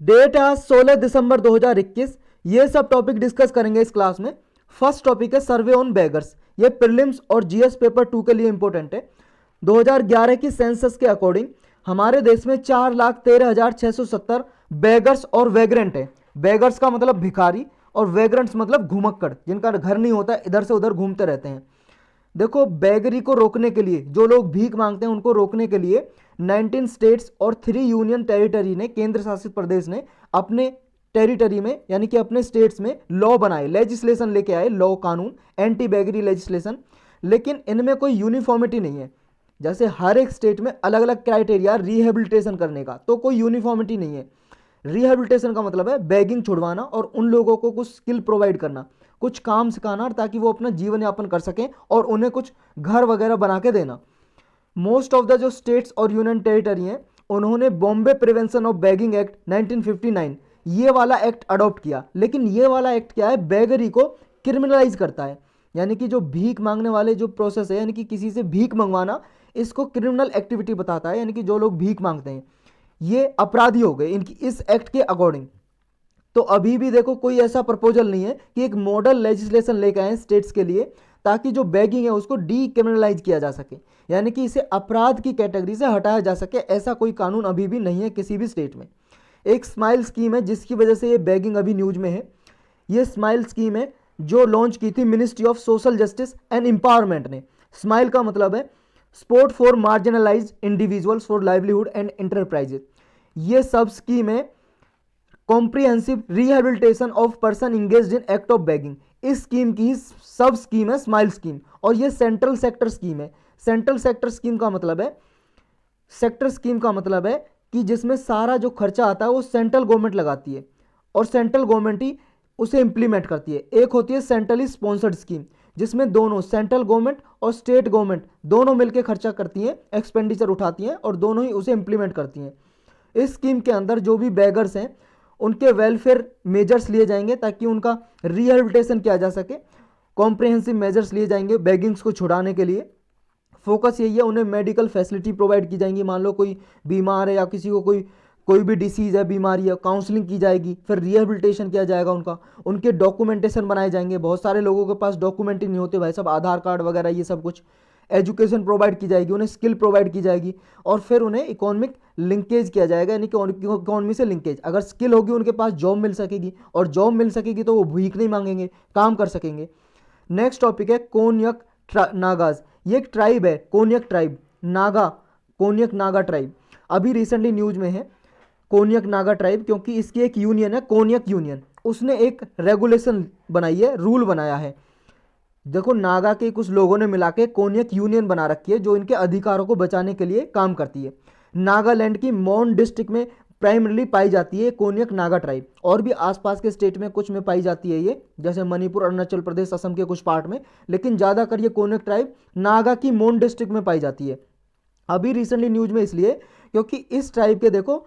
Date आज 16 दिसंबर 2021। ये सब टॉपिक डिस्कस करेंगे इस क्लास में। फर्स्ट टॉपिक है सर्वे ऑन बेगर्स। ये प्रीलिम्स और जीएस पेपर 2 के लिए इंपॉर्टेंट है। 2011 की सेंसस के अकॉर्डिंग हमारे देश में 4,13,670 बेगर्स और वेग्रेंट है। बेगर्स का मतलब भिखारी और वेग्रेंट्स मतलब घुमक्कड़, जिनका घर नहीं होता, इधर से उधर घूमते रहते हैं। देखो, बेगरी को रोकने के लिए, जो लोग भीख मांगते हैं उनको रोकने के लिए 19 स्टेट्स और 3 यूनियन टेरिटरी ने, केंद्र शासित प्रदेश ने अपने टेरिटरी में यानी कि अपने स्टेट्स में लॉ बनाए, लेजिस्लेशन लेके आए, लॉ कानून, एंटी बेगरी लेजिस्लेशन। लेकिन इनमें कोई यूनिफॉर्मिटी नहीं है। जैसे हर एक स्टेट में अलग अलग क्राइटेरिया रिहेबिलिटेशन करने का, तो कोई यूनिफॉर्मिटी नहीं है। रिहेबिलिटेशन का मतलब है बेगिंग छुड़वाना और उन लोगों को कुछ स्किल प्रोवाइड करना, कुछ काम सिखाना ताकि वो अपना जीवन यापन कर सकें और उन्हें कुछ घर वगैरह बना के देना। मोस्ट ऑफ द जो स्टेट्स और यूनियन टेरिटरी हैं, उन्होंने Bombay prevention of begging act 1959 ये वाला एक्ट अडॉप्ट किया। लेकिन ये वाला एक्ट क्या है, बेगरी को क्रिमिनलाइज करता है। यानी कि जो भीख मांगने वाले जो प्रोसेस है, यानी कि किसी से भीख मंगवाना, इसको क्रिमिनल एक्टिविटी बताता है। यानी कि जो लोग भीख मांगते हैं ये अपराधी हो गए इनकी इस एक्ट के अकॉर्डिंग। तो अभी भी देखो कोई ऐसा प्रपोजल नहीं है कि एक मॉडल लेजिस्लेशन लेकर आए स्टेट्स के लिए ताकि जो बेगिंग है उसको डीक्रिमिनलाइज किया जा सके, यानी कि इसे अपराध की कैटेगरी से हटाया जा सके। ऐसा कोई कानून अभी भी नहीं है किसी भी स्टेट में। एक स्माइल स्कीम है जिसकी वजह से ये बेगिंग अभी न्यूज में है। ये स्माइल स्कीम है जो लॉन्च की थी ministry of social justice and empowerment ने। स्माइल का मतलब है support for marginalised individuals for livelihood and enterprises. ये सब स्कीम है comprehensive rehabilitation of person engaged in act of begging. इस स्कीम की सब स्कीम है स्माइल स्कीम, और ये सेंट्रल सेक्टर स्कीम है। सेंट्रल सेक्टर स्कीम का मतलब है, सेक्टर स्कीम का मतलब है कि जिसमें सारा जो खर्चा आता है वो सेंट्रल गवर्नमेंट लगाती है और सेंट्रल गवर्नमेंट ही उसे इंप्लीमेंट करती है। एक होती है सेंट्रली स्पॉन्सर्ड स्कीम, जिसमें दोनों सेंट्रल गवर्नमेंट और स्टेट गवर्नमेंट दोनों मिलकर खर्चा करती हैं, एक्सपेंडिचर उठाती हैं और दोनों ही उसे इंप्लीमेंट करती हैं। इस स्कीम के अंदर जो भी बेगर्स हैं उनके वेलफेयर मेजर्स लिए जाएंगे ताकि उनका रिहेबिलिटेशन किया जा सके। कॉम्प्रिहेंसिव मेजर्स लिए जाएंगे बेगिंग्स को छुड़ाने के लिए। फोकस यही है, उन्हें मेडिकल फैसिलिटी प्रोवाइड की जाएंगी। मान लो कोई बीमार है या किसी को कोई भी डिसीज़ है, बीमारी है, काउंसलिंग की जाएगी, फिर रिहेबिलिटेशन किया जाएगा उनका। उनके डॉक्यूमेंटेशन बनाए जाएंगे। बहुत सारे लोगों के पास डॉक्यूमेंट ही नहीं होते भाई सब, आधार कार्ड वगैरह ये सब कुछ। एजुकेशन प्रोवाइड की जाएगी, उन्हें स्किल प्रोवाइड की जाएगी और फिर उन्हें इकोनॉमिक लिंकेज किया जाएगा, यानी कि इकोनॉमी से लिंकेज। अगर स्किल होगी उनके पास जॉब मिल सकेगी, और जॉब मिल सकेगी तो वो भीख नहीं मांगेंगे, काम कर सकेंगे। नेक्स्ट टॉपिक है कोन्यक नागाज। ये एक ट्राइब है, कोन्यक ट्राइब, नागा, कोन्यक नागा ट्राइब। अभी रिसेंटली न्यूज में है कोन्यक नागा ट्राइब, क्योंकि इसकी एक यूनियन है कोन्यक यूनियन, उसने एक रेगुलेशन बनाई है, रूल बनाया है। देखो, नागा के कुछ लोगों ने मिला के कोन्यक यूनियन बना रखी है जो इनके अधिकारों को बचाने के लिए काम करती है। नागालैंड की मोन डिस्ट्रिक्ट में प्राइमरीली पाई जाती है कोन्यक नागा ट्राइब, और भी आसपास के स्टेट में कुछ में पाई जाती है ये, जैसे मणिपुर, अरुणाचल प्रदेश, असम के कुछ पार्ट में। लेकिन ज़्यादातर ये कोन्यक ट्राइब नागा की मोन डिस्ट्रिक्ट में पाई जाती है। अभी रिसेंटली न्यूज में इसलिए क्योंकि इस ट्राइब के देखो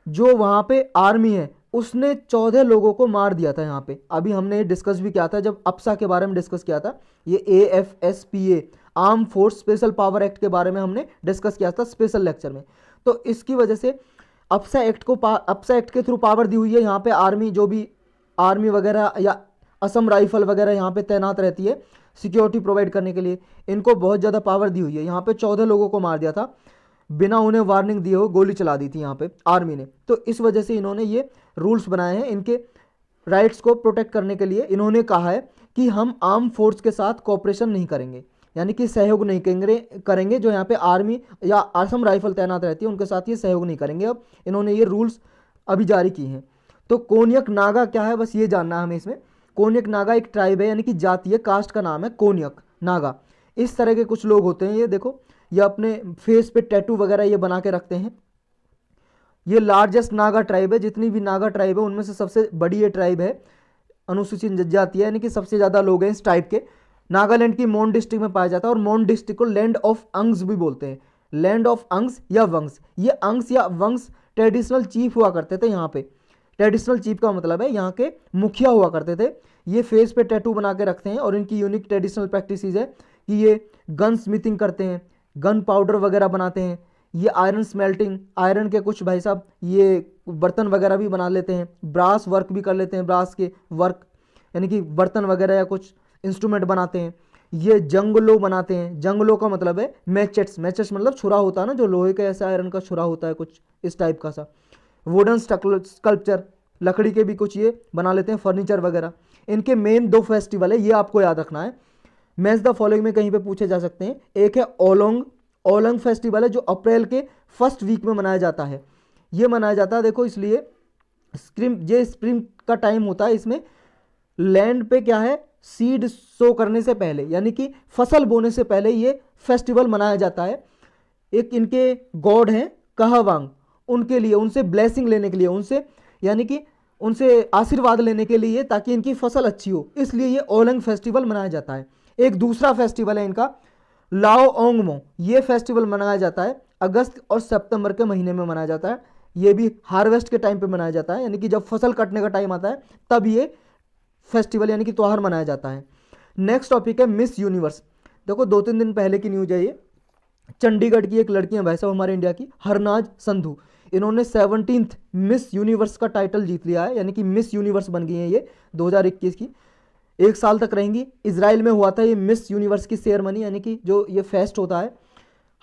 जो वहाँ पे आर्मी है उसने 14 लोगों को मार दिया था यहाँ पे। अभी हमने डिस्कस भी किया था जब अप्सा के बारे में डिस्कस किया था, ये AFSPA arm force special power act के बारे में हमने डिस्कस किया था स्पेशल लेक्चर में। तो इसकी वजह से अप्सा एक्ट के थ्रू पावर दी हुई है यहाँ पे। आर्मी, जो भी आर्मी वगैरह या असम राइफल वगैरह यहाँ पे तैनात रहती है सिक्योरिटी प्रोवाइड करने के लिए, इनको बहुत ज़्यादा पावर दी हुई है। यहाँ पे 14 लोगों को मार दिया था, बिना उन्हें वार्निंग दिए हो गोली चला दी थी यहाँ पे आर्मी ने। तो इस वजह से इन्होंने ये रूल्स बनाए हैं इनके राइट्स को प्रोटेक्ट करने के लिए। इन्होंने कहा है कि हम आर्म फोर्स के साथ कोऑपरेशन नहीं करेंगे, यानी कि सहयोग नहीं करेंगे जो यहाँ पे आर्मी या असम राइफल तैनात रहती है उनके साथ ये सहयोग नहीं करेंगे। अब इन्होंने ये रूल्स अभी जारी किए हैं। तो कोन्यक नागा क्या है, बस ये जानना है हमें इसमें। कोन्यक नागा एक ट्राइब है, यानी कि जाति है, कास्ट का नाम है कोन्यक नागा। इस तरह के कुछ लोग होते हैं, ये देखो, ये अपने फेस पे टैटू वगैरह ये बना के रखते हैं। ये लार्जेस्ट नागा ट्राइब है, जितनी भी नागा ट्राइब है उनमें से सबसे बड़ी ये ट्राइब है, अनुसूचित जनजाति है, यानी कि सबसे ज़्यादा लोग हैं इस ट्राइब के। नागालैंड की मोन डिस्ट्रिक्ट में पाया जाता है और मोन डिस्ट्रिक्ट को लैंड ऑफ अंग्स भी बोलते हैं। लैंड ऑफ अंग्स या वंग्स, ये अंग्स या वंग्स ट्रेडिशनल चीफ हुआ करते थे यहाँ पे। ट्रेडिशनल चीफ का मतलब है यहाँ के मुखिया हुआ करते थे। ये फेस पे टैटू बना के रखते हैं और इनकी यूनिक ट्रेडिशनल प्रैक्टिस है कि ये गन स्मिथिंग करते हैं, गन पाउडर वगैरह बनाते हैं, ये आयरन स्मेल्टिंग, आयरन के कुछ भाई साहब ये बर्तन वगैरह भी बना लेते हैं, ब्रास वर्क भी कर लेते हैं, ब्रास के वर्क यानी कि बर्तन वगैरह या कुछ इंस्ट्रूमेंट बनाते हैं। ये जंगलो बनाते हैं, जंगलो का मतलब है मैचेट्स, मैचेट्स मतलब छुरा होता है ना, जो लोहे का ऐसा आयरन का छुरा होता है कुछ इस टाइप का सा। वुडन स्कल्पचर, लकड़ी के भी कुछ ये बना लेते हैं, फर्नीचर वगैरह। इनके मेन 2 फेस्टिवल है, ये आपको याद रखना है। मैच द फॉलोइंग में कहीं पे पूछे जा सकते हैं। एक है ओलोंग, ओलोंग फेस्टिवल है जो अप्रैल के फर्स्ट वीक में मनाया जाता है। ये मनाया जाता है देखो इसलिए स्प्रिंग का टाइम होता है, इसमें लैंड पे क्या है सीड सो करने से पहले यानी कि फसल बोने से पहले ये फेस्टिवल मनाया जाता है। एक इनके गॉड हैं कहवांग, उनके लिए, उनसे ब्लेसिंग लेने के लिए, उनसे यानी कि उनसे आशीर्वाद लेने के लिए, ताकि इनकी फसल अच्छी हो, इसलिए ये ओलंग फेस्टिवल मनाया जाता है। एक दूसरा फेस्टिवल है इनका लाओ ओंगमो, ये फेस्टिवल मनाया जाता है अगस्त और सितंबर के महीने में मनाया जाता है। ये भी हार्वेस्ट के टाइम पे मनाया जाता है, यानी कि जब फसल कटने का टाइम आता है तब ये फेस्टिवल यानी कि त्यौहार मनाया जाता है। नेक्स्ट टॉपिक है मिस यूनिवर्स। देखो 2-3 दिन पहले की न्यूज है ये। चंडीगढ़ की एक लड़की है भाई साहब हमारे इंडिया की, हरनाज संधू, इन्होंने 17th मिस यूनिवर्स का टाइटल जीत लिया है, यानी कि मिस यूनिवर्स बन गई है ये 2021 की। 1 साल तक रहेंगी। इजराइल में हुआ था ये मिस यूनिवर्स की सेरेमनी, यानी कि जो ये फेस्ट होता है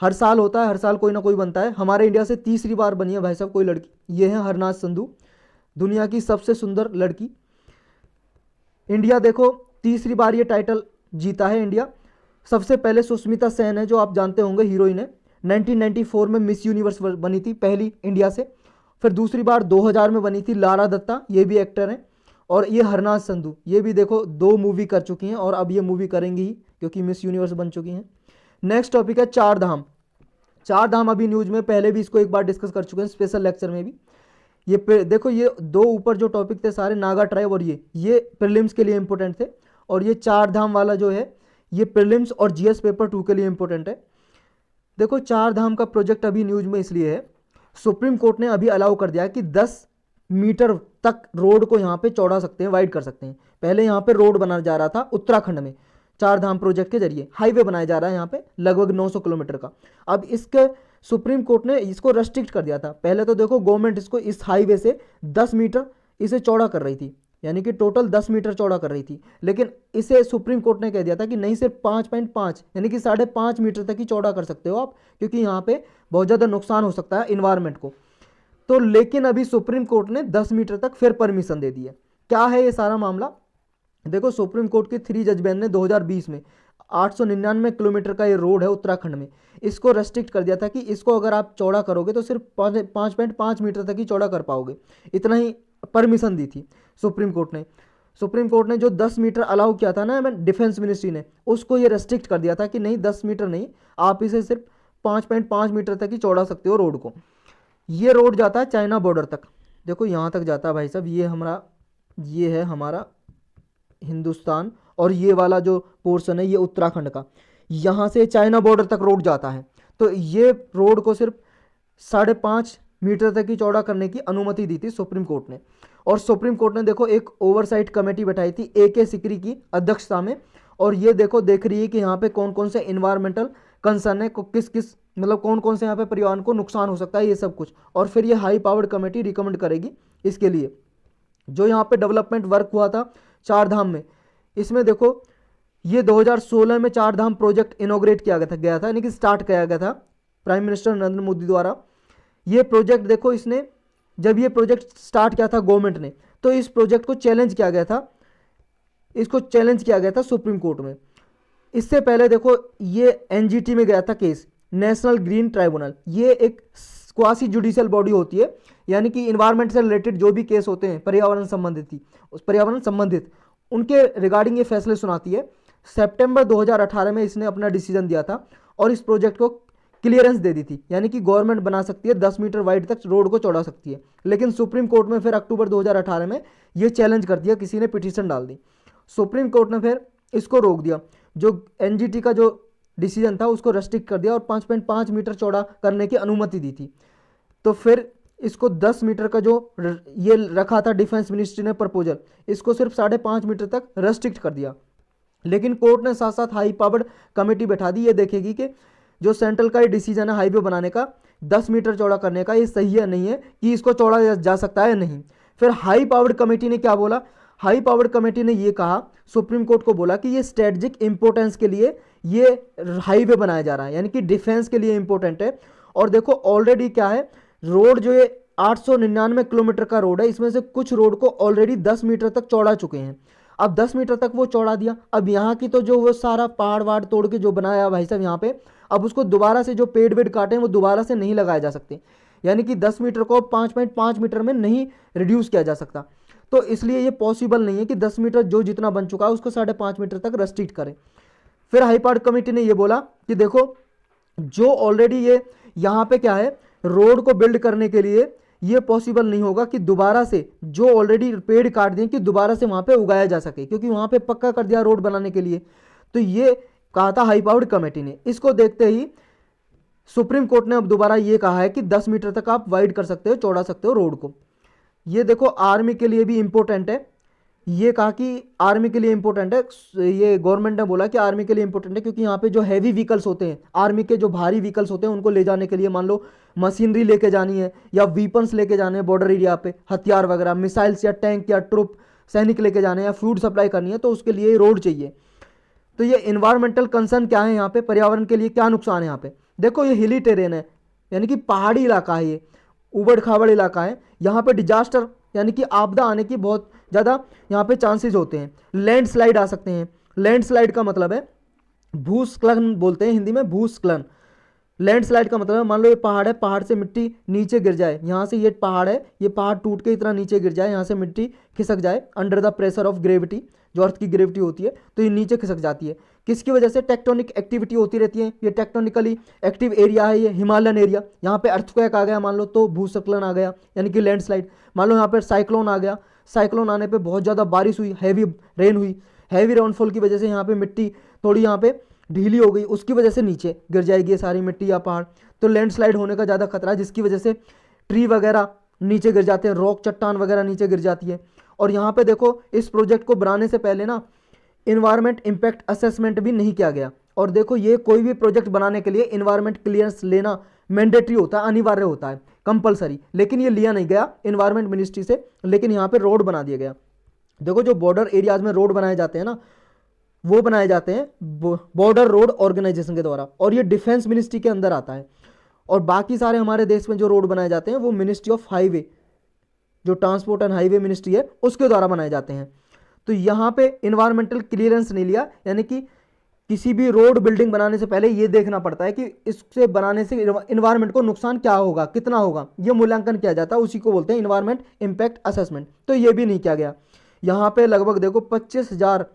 हर साल होता है, हर साल कोई ना कोई बनता है। हमारे इंडिया से तीसरी बार बनी है भाई साहब कोई लड़की, ये है हरनाज संधू, दुनिया की सबसे सुंदर लड़की। इंडिया देखो तीसरी बार ये टाइटल जीता है इंडिया। सबसे पहले सुष्मिता सेन है जो आप जानते होंगे, हीरोइन है, 1994 में मिस यूनिवर्स बनी थी पहली इंडिया से। फिर दूसरी बार 2000 में बनी थी लारा दत्ता, ये भी एक्टर हैं। और ये हरनाज संधू, ये भी देखो 2 मूवी कर चुकी हैं और अब ये मूवी करेंगी ही क्योंकि मिस यूनिवर्स बन चुकी हैं। नेक्स्ट टॉपिक है चार धाम। चार धाम अभी न्यूज में पहले भी इसको एक बार डिस्कस कर चुके हैं स्पेशल लेक्चर में भी। ये देखो ये 2 ऊपर जो टॉपिक थे सारे नागा ट्राइब और ये प्रीलिम्स के लिए इंपॉर्टेंट थे, और ये चार धाम वाला जो है ये प्रीलिम्स और जीएस पेपर 2 के लिए इंपॉर्टेंट है। देखो चार धाम का प्रोजेक्ट अभी न्यूज में इसलिए है, सुप्रीम कोर्ट ने अभी अलाउ कर दिया कि 10 मीटर तक रोड को यहाँ पे चौड़ा सकते हैं, वाइड कर सकते हैं। पहले यहाँ पे रोड बनाया जा रहा था उत्तराखंड में, चार धाम प्रोजेक्ट के जरिए हाईवे बनाया जा रहा है यहाँ पे लगभग 900 किलोमीटर का। अब इसके सुप्रीम कोर्ट ने इसको रेस्ट्रिक्ट कर दिया था। पहले तो देखो गवर्नमेंट इसको इस हाईवे से 10 मीटर इसे चौड़ा कर रही थी, यानी कि टोटल 10 मीटर चौड़ा कर रही थी, लेकिन इसे सुप्रीम कोर्ट ने कह दिया था कि नहीं, सिर्फ 5.5 यानी कि 5.5 मीटर तक ही चौड़ा कर सकते हो आप, क्योंकि यहाँ पे बहुत ज़्यादा नुकसान हो सकता है इन्वायरमेंट को। तो लेकिन अभी सुप्रीम कोर्ट ने 10 मीटर तक फिर परमिशन दे दी है। क्या है ये सारा मामला, देखो सुप्रीम कोर्ट के 3 जज बेंच ने 2020 में 899 किलोमीटर का ये रोड है उत्तराखंड में, इसको रेस्ट्रिक्ट कर दिया था कि इसको अगर आप चौड़ा करोगे तो सिर्फ 5.5 मीटर तक ही चौड़ा कर पाओगे, इतना ही परमिशन दी थी सुप्रीम कोर्ट ने। सुप्रीम कोर्ट ने जो 10 मीटर अलाउ किया था ना डिफेंस मिनिस्ट्री ने, उसको ये रेस्ट्रिक्ट कर दिया था कि नहीं 10 मीटर नहीं, आप इसे सिर्फ 5.5 मीटर तक ही चौड़ा सकते हो रोड को। ये रोड जाता है चाइना बॉर्डर तक, देखो यहाँ तक जाता है भाई साहब, ये है हमारा हिंदुस्तान, और ये वाला जो पोर्शन है ये उत्तराखंड का, यहाँ से चाइना बॉर्डर तक रोड जाता है। तो ये रोड को सिर्फ 5.5 मीटर तक ही चौड़ा करने की अनुमति दी थी सुप्रीम कोर्ट ने। और सुप्रीम कोर्ट ने देखो एक ओवरसाइट कमेटी बैठाई थी AK सिकरी की अध्यक्षता में, और ये देखो देख रही है कि यहाँ पे कौन कौन से इन्वायरमेंटल कंसर्न है, किस किस मतलब कौन कौन से यहाँ पे पर्यावरण को नुकसान हो सकता है, ये सब कुछ। और फिर ये हाई पावर्ड कमेटी रिकमेंड करेगी इसके लिए। जो यहाँ पे डेवलपमेंट वर्क हुआ था चार धाम में, इसमें देखो ये 2016 में चार धाम प्रोजेक्ट इनोग्रेट किया गया था यानी कि स्टार्ट किया गया था प्राइम मिनिस्टर नरेंद्र मोदी द्वारा। ये प्रोजेक्ट देखो, इसने जब ये प्रोजेक्ट स्टार्ट किया था गवर्नमेंट ने, तो इस प्रोजेक्ट को चैलेंज किया गया था, इसको चैलेंज किया गया था सुप्रीम कोर्ट में। इससे पहले देखो ये NGT में गया था केस, नेशनल ग्रीन ट्राइब्यूनल। ये एक क्वासी जुडिशियल बॉडी होती है, यानी कि इन्वायरमेंट से रिलेटेड जो भी केस होते हैं पर्यावरण संबंधित उनके रिगार्डिंग ये फैसले सुनाती है। सितंबर 2018 में इसने अपना डिसीजन दिया था और इस प्रोजेक्ट को क्लियरेंस दे दी थी, यानी कि गवर्नमेंट बना सकती है 10 मीटर वाइड तक रोड को चौड़ा सकती है। लेकिन सुप्रीम कोर्ट में फिर अक्टूबर 2018 में ये चैलेंज कर दिया, किसी ने पिटीशन डाल दी, सुप्रीम कोर्ट ने फिर इसको रोक दिया। जो NGT का जो डिसीजन था उसको रेस्ट्रिक्ट कर दिया और 5.5 मीटर चौड़ा करने की अनुमति दी थी। तो फिर इसको 10 मीटर का जो ये रखा था डिफेंस मिनिस्ट्री ने प्रपोजल, इसको सिर्फ 5.5 मीटर तक रेस्ट्रिक्ट कर दिया। लेकिन कोर्ट ने साथ साथ हाई पावर्ड कमेटी बैठा दी, ये देखेगी कि जो सेंट्रल का ये डिसीजन है हाईवे बनाने का, 10 मीटर चौड़ा करने का, ये सही है नहीं है कि इसको चौड़ा जा सकता है नहीं। फिर हाई पावर्ड कमेटी ने क्या बोला, हाई पावर्ड कमेटी ने ये कहा, सुप्रीम कोर्ट को बोला कि ये स्ट्रेटजिक इंपोर्टेंस के लिए ये हाईवे बनाया जा रहा है, यानी कि डिफेंस के लिए इंपॉर्टेंट है। और देखो ऑलरेडी क्या है, रोड जो ये 899 किलोमीटर का रोड है, इसमें से कुछ रोड को ऑलरेडी 10 मीटर तक चौड़ा चुके हैं। अब 10 मीटर तक वो चौड़ा दिया, अब यहाँ की तो जो वो सारा पहाड़ वाड़ तोड़ के जो बनाया भाई साहब यहाँ पे, अब उसको दोबारा से जो पेड़ वेड़ काटे हैं वो दोबारा से नहीं लगाए जा सकते, यानी कि 10 मीटर को 5.5 मीटर में नहीं रिड्यूस किया जा सकता। तो इसलिए ये पॉसिबल नहीं है कि 10 मीटर जो जितना बन चुका है उसको 5.5 मीटर तक रेस्ट्रिक्ट करें। फिर हाई पावर्ड कमेटी ने ये बोला कि देखो जो ऑलरेडी ये यहाँ पे क्या है, रोड को बिल्ड करने के लिए ये पॉसिबल नहीं होगा कि दोबारा से जो ऑलरेडी पेड़ काट दिए कि दोबारा से वहाँ पे उगाया जा सके, क्योंकि वहाँ पे पक्का कर दिया रोड बनाने के लिए। तो ये कहा था हाई पावर्ड कमेटी ने। इसको देखते ही सुप्रीम कोर्ट ने अब दोबारा ये कहा है कि 10 मीटर तक आप वाइड कर सकते हो, चौड़ा सकते हो रोड को। ये देखो आर्मी के लिए भी इंपॉर्टेंट है, ये कहा कि आर्मी के लिए इंपॉर्टेंट है, ये गवर्नमेंट ने बोला कि आर्मी के लिए इंपॉर्टेंट है, क्योंकि यहाँ पे जो हैवी व्हीकल्स होते हैं, आर्मी के जो भारी व्हीकल्स होते हैं उनको ले जाने के लिए, मान लो मशीनरी लेके जानी है या वीपन्स लेके जाने हैं बॉर्डर एरिया पे, हथियार वगैरह, मिसाइल्स या टैंक या ट्रुप सैनिक लेके जाने हैं या फूड सप्लाई करनी है, तो उसके लिए रोड चाहिए। तो ये इन्वायरमेंटल कंसर्न क्या है यहाँ पे, पर्यावरण के लिए क्या नुकसान है यहाँ पे। देखो ये हिली टेरेन है, यानी कि पहाड़ी इलाका है, ये उबड़ खाबड़ इलाका है, यहाँ पे डिजास्टर यानी कि आपदा आने की बहुत ज़्यादा यहाँ पे चांसेस होते हैं। लैंडस्लाइड आ सकते हैं, लैंडस्लाइड का मतलब है भूस्खलन बोलते हैं हिंदी में, भूस्खलन। लैंडस्लाइड का मतलब है मान लो ये पहाड़ है, पहाड़ से मिट्टी नीचे गिर जाए, यहाँ से ये पहाड़ है, ये पहाड़ टूट के इतना नीचे गिर जाए, यहाँ से मिट्टी खिसक जाए under the pressure of gravity, जो अर्थ की ग्रेविटी होती है, तो ये नीचे खिसक जाती है। किसकी वजह से, टेक्टोनिक एक्टिविटी होती रहती है, ये टेक्टोनिकली एक्टिव एरिया है, ये हिमालयन एरिया, यहाँ पे अर्थक्वेक आ गया मान लो तो भूस्खलन आ गया यानी कि लैंडस्लाइड। मान लो यहाँ पर साइक्लोन आ गया, साइक्लोन आने पे बहुत ज़्यादा बारिश हुई, हैवी रेन हुई, हैवी रेनफॉल की वजह से यहाँ पे मिट्टी थोड़ी यहाँ पे ढीली हो गई, उसकी वजह से नीचे गिर जाएगी ये सारी मिट्टी या पहाड़, तो लैंडस्लाइड होने का ज़्यादा खतरा है, जिसकी वजह से ट्री वगैरह नीचे गिर जाते हैं, रॉक चट्टान वगैरह नीचे गिर जाती है। और यहाँ पे देखो इस प्रोजेक्ट को बनाने से पहले ना इन्वायरमेंट इम्पैक्ट असेसमेंट भी नहीं किया गया। और देखो ये कोई भी प्रोजेक्ट बनाने के लिए इन्वायरमेंट क्लियरेंस लेना मैंडेटरी होता है, अनिवार्य होता है, कंपलसरी, लेकिन ये लिया नहीं गया इन्वायरमेंट मिनिस्ट्री से, लेकिन यहाँ पे रोड बना दिया गया। देखो जो बॉर्डर एरियाज में रोड बनाए जाते हैं ना, वो बनाए जाते हैं बॉर्डर रोड ऑर्गेनाइजेशन के द्वारा, और ये डिफेंस मिनिस्ट्री के अंदर आता है। और बाकी सारे हमारे देश में जो रोड बनाए जाते हैं वो मिनिस्ट्री ऑफ हाईवे, जो ट्रांसपोर्ट एंड हाईवे मिनिस्ट्री है, उसके द्वारा बनाए जाते हैं। तो यहाँ पे इन्वायरमेंटल क्लियरेंस नहीं लिया, यानी कि किसी भी रोड बिल्डिंग बनाने से पहले ये देखना पड़ता है कि इससे बनाने से इन्वायरमेंट को नुकसान क्या होगा, कितना होगा, ये मूल्यांकन किया जाता है, उसी को बोलते हैं इन्वायरमेंट इम्पैक्ट असेसमेंट। तो ये भी नहीं किया गया। यहाँ पे लगभग देखो 25,000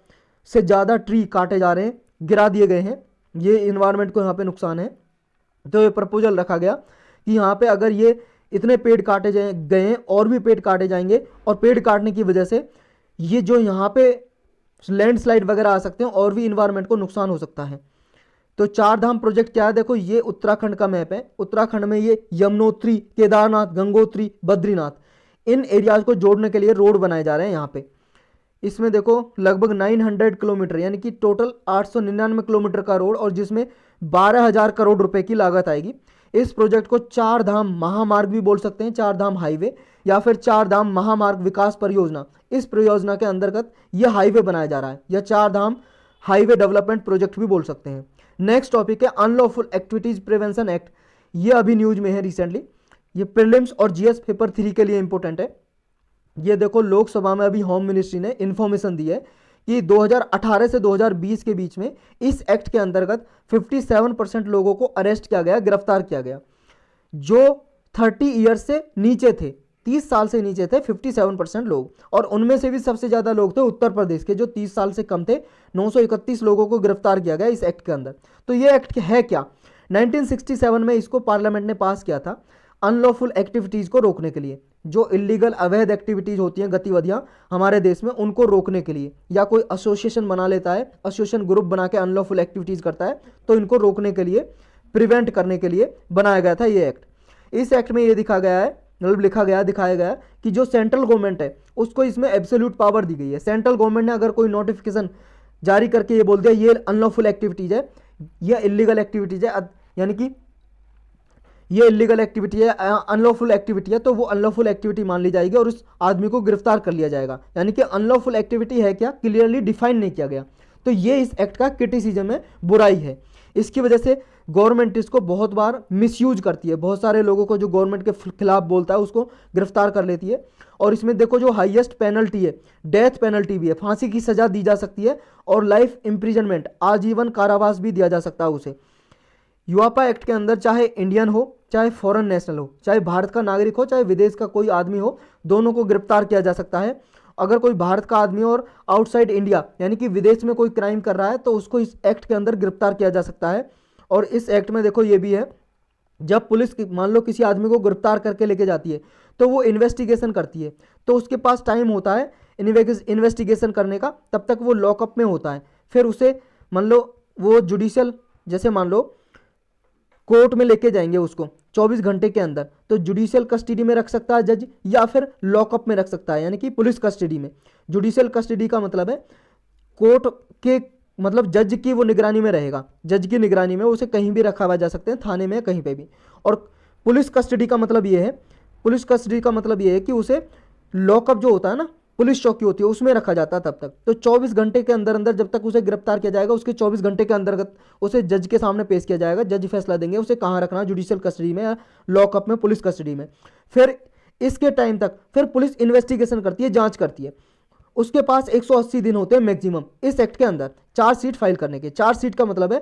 से ज़्यादा ट्री काटे जा रहे हैं, गिरा दिए गए हैं, ये इन्वायरमेंट को यहाँ पे नुकसान है। तो ये प्रपोजल रखा गया कि यहाँ पे अगर ये इतने पेड़ काटे गए हैं और भी पेड़ काटे जाएंगे, और पेड़ काटने की वजह से ये जो यहाँ पे लैंडस्लाइड वगैरह आ सकते हैं और भी इन्वायरमेंट को नुकसान हो सकता है। तो चार धाम प्रोजेक्ट क्या है, देखो ये उत्तराखंड का मैप है। उत्तराखंड में ये यमुनोत्री, केदारनाथ, गंगोत्री, बद्रीनाथ, इन एरियाज को जोड़ने के लिए रोड बनाए जा रहे हैं यहाँ पे। इसमें देखो लगभग 900 किलोमीटर यानी कि टोटल 899 किलोमीटर का रोड, और जिसमें 12,000 करोड़ रुपए की लागत आएगी। इस प्रोजेक्ट को चार धाम महामार्ग भी बोल सकते हैं, चार धाम हाईवे या फिर चार धाम महामार्ग विकास परियोजना। इस परियोजना के अंतर्गत यह हाईवे बनाया जा रहा है, या चार धाम हाईवे डेवलपमेंट प्रोजेक्ट भी बोल सकते हैं। नेक्स्ट टॉपिक है अनलॉफुल एक्टिविटीज प्रिवेंशन एक्ट। ये अभी न्यूज में है रिसेंटली, ये प्रीलिम्स और जीएस पेपर 3 के लिए इंपॉर्टेंट है। ये देखो लोकसभा में अभी होम मिनिस्ट्री ने इन्फॉर्मेशन दी है कि 2018 से 2020 के बीच में इस एक्ट के अंतर्गत 57% लोगों को अरेस्ट किया गया, गिरफ्तार किया गया, जो 30 ईयर्स से नीचे थे, 30 साल से नीचे थे 57% लोग। और उनमें से भी सबसे ज़्यादा लोग थे उत्तर प्रदेश के, जो 30 साल से कम थे। 931 लोगों को गिरफ्तार किया गया इस एक्ट के अंदर। तो ये एक्ट है क्या, 1967 में इसको पार्लियामेंट ने पास किया था अनलॉफुल एक्टिविटीज़ को रोकने के लिए। जो इलीगल अवैध एक्टिविटीज़ होती हैं, गतिविधियां हमारे देश में, उनको रोकने के लिए, या कोई एसोसिएशन बना लेता है, एसोसिएशन ग्रुप बना के अनलॉफुल एक्टिविटीज़ करता है, तो इनको रोकने के लिए, प्रिवेंट करने के लिए बनाया गया था ये एक्ट। इस एक्ट में ये दिखाया गया कि जो सेंट्रल गवर्नमेंट है उसको इसमें एब्सोल्यूट पावर दी गई है। सेंट्रल गवर्नमेंट ने अगर कोई नोटिफिकेशन जारी करके ये बोल दिया ये अनलॉफुल एक्टिविटीज़ है या इलीगल एक्टिविटीज़ है, यानी कि ये इलीगल एक्टिविटी है, अनलॉफुल एक्टिविटी है, तो वो अनलॉफुल एक्टिविटी मान ली जाएगी और उस आदमी को गिरफ्तार कर लिया जाएगा। यानी कि अनलॉफुल एक्टिविटी है क्या, क्लियरली डिफाइन नहीं किया गया। तो ये इस एक्ट का क्रिटिसिज्म है, बुराई है। इसकी वजह से गवर्नमेंट इसको बहुत बार मिसयूज करती है, बहुत सारे लोगों को जो गवर्नमेंट के खिलाफ बोलता है उसको गिरफ्तार कर लेती है। और इसमें देखो जो हाईएस्ट पेनल्टी है, डेथ पेनल्टी भी है, फांसी की सजा दी जा सकती है और लाइफ इम्प्रिजनमेंट, आजीवन कारावास भी दिया जा सकता है उसे। यूआपा एक्ट के अंदर चाहे इंडियन हो, चाहे फॉरेन नेशनल हो, चाहे भारत का नागरिक हो, चाहे विदेश का कोई आदमी हो, दोनों को गिरफ्तार किया जा सकता है। अगर कोई भारत का आदमी और आउटसाइड इंडिया यानी कि विदेश में कोई क्राइम कर रहा है तो उसको इस एक्ट के अंदर गिरफ्तार किया जा सकता है। और इस एक्ट में देखो ये भी है, जब पुलिस मान लो किसी आदमी को गिरफ्तार करके लेके जाती है तो वो इन्वेस्टिगेशन करती है, तो उसके पास टाइम होता है इन्वेस्टिगेशन करने का, तब तक वो लॉकअप में होता है। फिर उसे मान लो वो जुडिशियल, जैसे मान लो कोर्ट में लेके जाएंगे उसको 24 घंटे के अंदर, तो जुडिशियल कस्टडी में रख सकता है जज, या फिर लॉकअप में रख सकता है यानी कि पुलिस कस्टडी में। जुडिशियल कस्टडी का मतलब है कोर्ट के मतलब जज की वो निगरानी में रहेगा, जज की निगरानी में उसे कहीं भी रखा हुआ जा सकते हैं, थाने में कहीं पे भी। और पुलिस कस्टडी का मतलब ये है, पुलिस कस्टडी का मतलब ये है कि उसे लॉकअप जो होता है ना, पुलिस चौकी होती है, उसमें रखा जाता है तब तक। तो 24 घंटे के अंदर अंदर जब तक उसे गिरफ्तार किया जाएगा, उसके 24 घंटे के अंतर्गत उसे जज के सामने पेश किया जाएगा, जज फैसला देंगे उसे कहाँ रखना है, जुडिशियल कस्टडी में या लॉकअप में, पुलिस कस्टडी में। फिर इसके टाइम तक फिर पुलिस इन्वेस्टिगेशन करती है, जांच करती है। उसके पास 180 दिन होते हैं मैक्सिमम इस एक्ट के अंदर चार्जशीट फाइल करने के। चार्जशीट का मतलब है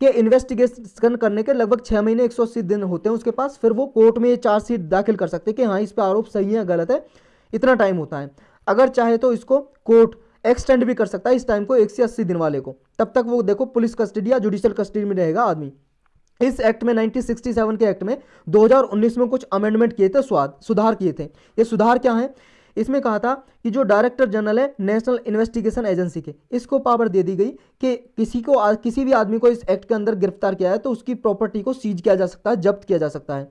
कि इन्वेस्टिगेशन करने के लगभग 6 महीने 180 दिन होते हैं उसके पास। फिर वो कोर्ट में ये चार्जशीट दाखिल कर सकते हैं कि हाँ इस पर आरोप सही है गलत है, इतना टाइम होता है। अगर चाहे तो इसको कोर्ट एक्सटेंड भी कर सकता है इस टाइम को 180 दिन वाले को, तब तक वो देखो पुलिस कस्टडी या जुडिशियल कस्टडी में रहेगा आदमी। इस एक्ट में 1967 के एक्ट में 2019 में कुछ अमेंडमेंट किए थे, सुधार किए थे। ये सुधार क्या है, इसमें कहा था कि जो डायरेक्टर जनरल है नेशनल इन्वेस्टिगेशन एजेंसी के, इसको पावर दे दी गई कि किसी भी आदमी को इस एक्ट के अंदर गिरफ्तार किया है तो उसकी प्रॉपर्टी को सीज किया जा सकता है, जब्त किया जा सकता है।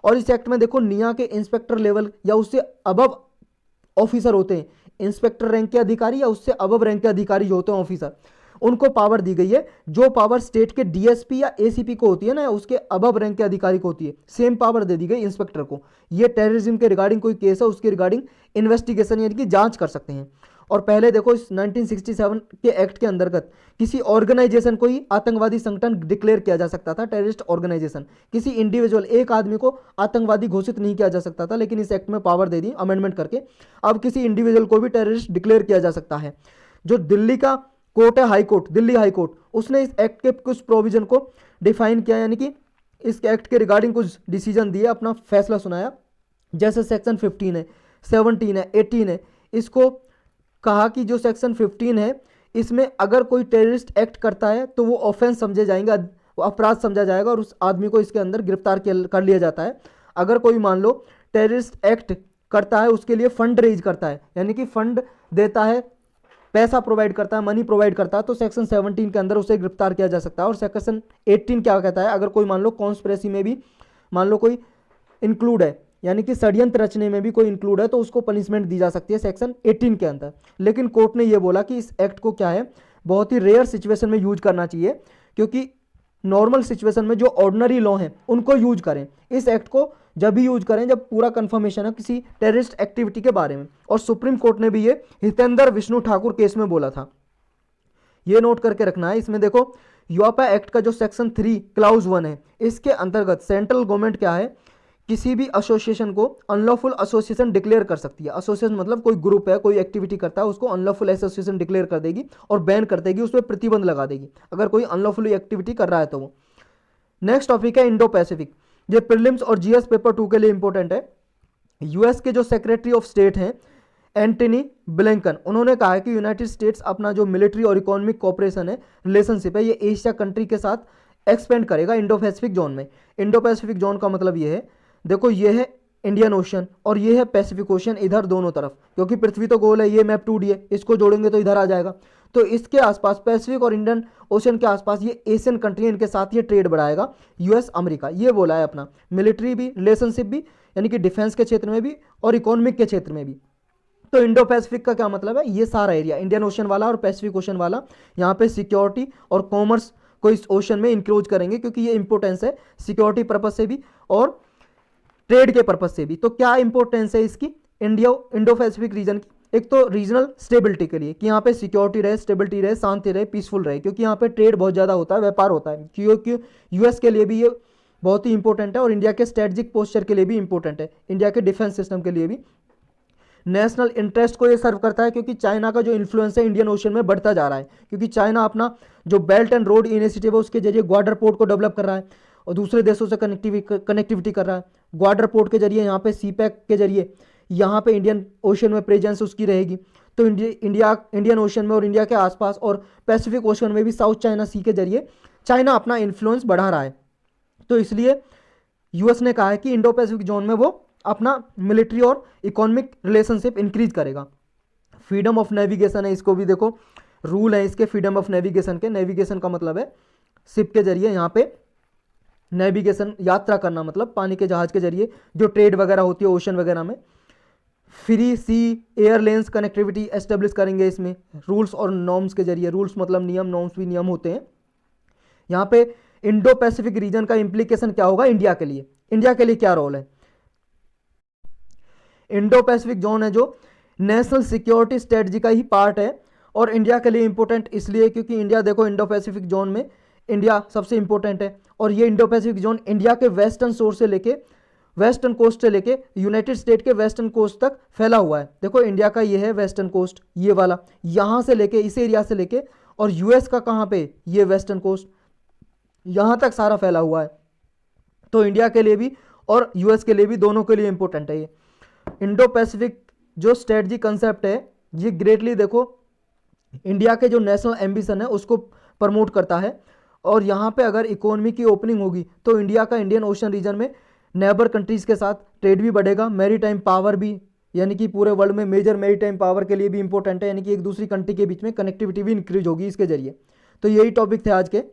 और इस एक्ट में देखो निया के इंस्पेक्टर लेवल या उससे अबव ऑफिसर होते हैं, इंस्पेक्टर रैंक के अधिकारी या उससे अबव रैंक के अधिकारी जो होते हैं ऑफिसर, उनको पावर दी गई है। जो पावर स्टेट के डीएसपी या एसीपी को होती है ना, उसके अबव रैंक के अधिकारी को होती है, सेम पावर दे दी गई इंस्पेक्टर को। ये टेररिज्म के रिगार्डिंग कोई केस है उसके रिगार्डिंग इन्वेस्टिगेशन यानी कि जांच कर सकते हैं। और पहले देखो इस 1967 के एक्ट के अंतर्गत किसी ऑर्गेनाइजेशन को ही आतंकवादी संगठन डिक्लेयर किया जा सकता था, टेररिस्ट ऑर्गेनाइजेशन। किसी इंडिविजुअल एक आदमी को आतंकवादी घोषित नहीं किया जा सकता था, लेकिन इस एक्ट में पावर दे दी अमेंडमेंट करके, अब किसी इंडिविजुअल को भी टेररिस्ट डिक्लेयर किया जा सकता है। जो दिल्ली का कोर्ट है, high court, Delhi high court, उसने इस एक्ट के कुछ प्रोविजन को डिफाइन किया यानी कि इस एक्ट के रिगार्डिंग कुछ डिसीजन दिए, अपना फैसला सुनाया। जैसे सेक्शन 15 है, 17 है, 18 है, इसको कहा कि जो सेक्शन 15 है इसमें अगर कोई टेररिस्ट एक्ट करता है तो वो ऑफेंस समझे जाएंगे, अपराध समझा जाएगा और उस आदमी को इसके अंदर गिरफ्तार कर लिया जाता है। अगर कोई मान लो टेररिस्ट एक्ट करता है, उसके लिए फंड रेज करता है यानी कि फंड देता है, पैसा प्रोवाइड करता है, मनी प्रोवाइड करता है, तो सेक्शन 17 के अंदर उसे गिरफ्तार किया जा सकता है। और सेक्शन 18 क्या कहता है, अगर कोई मान लो कॉन्स्पिरेसी में भी मान लो कोई इंक्लूड है यानी कि षड्यंत्र रचने में भी कोई इंक्लूड है तो उसको पनिशमेंट दी जा सकती है सेक्शन 18 के अंदर। लेकिन कोर्ट ने ये बोला कि इस एक्ट को क्या है बहुत ही रेयर सिचुएशन में यूज करना चाहिए, क्योंकि नॉर्मल सिचुएशन में जो ऑर्डिनरी लॉ हैं उनको यूज करें। इस एक्ट को जब भी यूज करें जब पूरा कंफर्मेशन है किसी टेररिस्ट एक्टिविटी के बारे में। और सुप्रीम कोर्ट ने भी ये हितेंद्र विष्णु ठाकुर केस में बोला था, ये नोट करके रखना है। इसमें देखो यूआपा एक्ट का जो सेक्शन 3 क्लाउज 1 है, इसके अंतर्गत सेंट्रल गवर्नमेंट क्या है, किसी भी एसोसिएशन को अनलॉफुल एसोसिएशन डिक्लेयर कर सकती है। एसोसिएशन मतलब कोई ग्रुप है, कोई एक्टिविटी करता है, उसको अनलॉफुल एसोसिएशन डिक्लेयर कर देगी और बैन कर देगी, उस पर प्रतिबंध लगा देगी अगर कोई अनलॉफुल एक्टिविटी कर रहा है तो वो। नेक्स्ट टॉपिक है इंडो पैसिफिक। ये प्रीलिम्स और जीएस पेपर 2 के लिए इंपॉर्टेंट है। यूएस के जो सेक्रेटरी ऑफ स्टेट हैं एंटनी ब्लिंकन, उन्होंने कहा है कि यूनाइटेड स्टेट्स अपना जो मिलिट्री और इकोनॉमिक कोऑपरेशन है, रिलेशनशिप है, ये एशिया कंट्री के साथ एक्सपेंड करेगा इंडो पैसिफिक जोन में। इंडो पैसिफिक जोन का मतलब ये है, देखो ये है इंडियन ओशन और ये है पैसिफिक ओशन, इधर दोनों तरफ, क्योंकि पृथ्वी तो गोल है, ये मैप 2D है, इसको जोड़ेंगे तो इधर आ जाएगा। तो इसके आसपास पैसिफिक और इंडियन ओशन के आसपास ये एशियन कंट्री, इनके साथ ये ट्रेड बढ़ाएगा यूएस अमेरिका, ये बोला है अपना। मिलिट्री भी, रिलेशनशिप भी यानी कि डिफेंस के क्षेत्र में भी और इकोनॉमिक के क्षेत्र में भी। तो इंडो पैसिफिक का क्या मतलब है, ये सारा एरिया इंडियन ओशन वाला और पैसिफिक ओशन वाला, यहाँ पे सिक्योरिटी और कॉमर्स को इस ओशन में इंक्लूड करेंगे, क्योंकि ये इंपॉर्टेंस है सिक्योरिटी पर्पज से भी और ट्रेड के पर्पज से भी। तो क्या इंपॉर्टेंस है इसकी इंडो पैसिफिक रीजन की? एक तो रीजनल स्टेबिलिटी के लिए कि यहाँ पे सिक्योरिटी रहे, स्टेबिलिटी रहे, शांति रहे, पीसफुल रहे, क्योंकि यहाँ पे ट्रेड बहुत ज़्यादा होता है, व्यापार होता है, क्योंकि यूएस के लिए भी ये बहुत ही इंपॉर्टेंट है और इंडिया के स्ट्रेटजिक पोस्चर के लिए भी इंपॉर्टेंट है, इंडिया के डिफेंस सिस्टम के लिए भी। नेशनल इंटरेस्ट को ये सर्व करता है, क्योंकि चाइना का जो इन्फ्लुएंस है इंडियन ओशन में बढ़ता जा रहा है, क्योंकि चाइना अपना जो बेल्ट एंड रोड इनिशिएटिव है उसके जरिए ग्वाडर पोर्ट को डेवलप कर रहा है और दूसरे देशों से कनेक्टिविटी कर रहा है। ग्वाडर पोर्ट के जरिए यहाँ पे सीपैक के जरिए यहाँ पे इंडियन ओशन में प्रेजेंस उसकी रहेगी। तो इंडियन ओशन में और इंडिया के आसपास और पैसिफिक ओशन में भी साउथ चाइना सी के जरिए चाइना अपना इन्फ्लुएंस बढ़ा रहा है। तो इसलिए यूएस ने कहा है कि इंडो पैसिफिक जोन में वो अपना मिलिट्री और इकोनॉमिक रिलेशनशिप इंक्रीज करेगा। फ्रीडम ऑफ नेविगेशन है, इसको भी देखो, रूल है इसके फ्रीडम ऑफ नेविगेशन के। नेविगेशन का मतलब है शिप के जरिए यहाँ पे नेविगेशन, यात्रा करना, मतलब पानी के जहाज के जरिए जो ट्रेड वगैरह होती है ओशन वगैरह में। फ्री सी एयर लेन्स कनेक्टिविटी एस्टेब्लिश करेंगे इसमें रूल्स और नॉर्म्स के जरिए। रूल्स मतलब नियम, नॉर्म्स भी नियम होते हैं। यहाँ पे इंडो पैसिफिक रीजन का इंप्लीकेशन क्या होगा इंडिया के लिए? इंडिया के लिए क्या रोल है? इंडो पैसिफिक जोन है जो नेशनल सिक्योरिटी स्ट्रेटजी का ही पार्ट है और इंडिया के लिए इंपॉर्टेंट इसलिए क्योंकि इंडिया, देखो, इंडो पैसिफिक जोन में इंडिया सबसे इंपॉर्टेंट है और ये इंडो पैसिफिक जोन इंडिया के वेस्टर्न शोर से लेके वेस्टर्न कोस्ट से लेके यूनाइटेड स्टेट के वेस्टर्न कोस्ट तक फैला हुआ है। देखो इंडिया का ये है वेस्टर्न कोस्ट, ये वाला, यहाँ से लेके, इस एरिया से लेके, और यूएस का कहाँ पे? ये वेस्टर्न कोस्ट, यहाँ तक सारा फैला हुआ है। तो इंडिया के लिए भी और यूएस के लिए भी, दोनों के लिए इंपॉर्टेंट है ये। इंडो पैसिफिक जो स्ट्रेटजी कंसेप्ट है ये ग्रेटली, देखो, इंडिया के जो नेशनल एम्बिशन है उसको प्रमोट करता है और यहाँ पे अगर इकोनॉमी की ओपनिंग होगी तो इंडिया का इंडियन ओशन रीजन में नेबर कंट्रीज़ के साथ ट्रेड भी बढ़ेगा, मैरीटाइम पावर भी, यानी कि पूरे वर्ल्ड में मेजर मैरीटाइम पावर के लिए भी इंपॉर्टेंट है, यानी कि एक दूसरी कंट्री के बीच में कनेक्टिविटी भी इंक्रीज होगी इसके जरिए। तो यही टॉपिक थे आज के।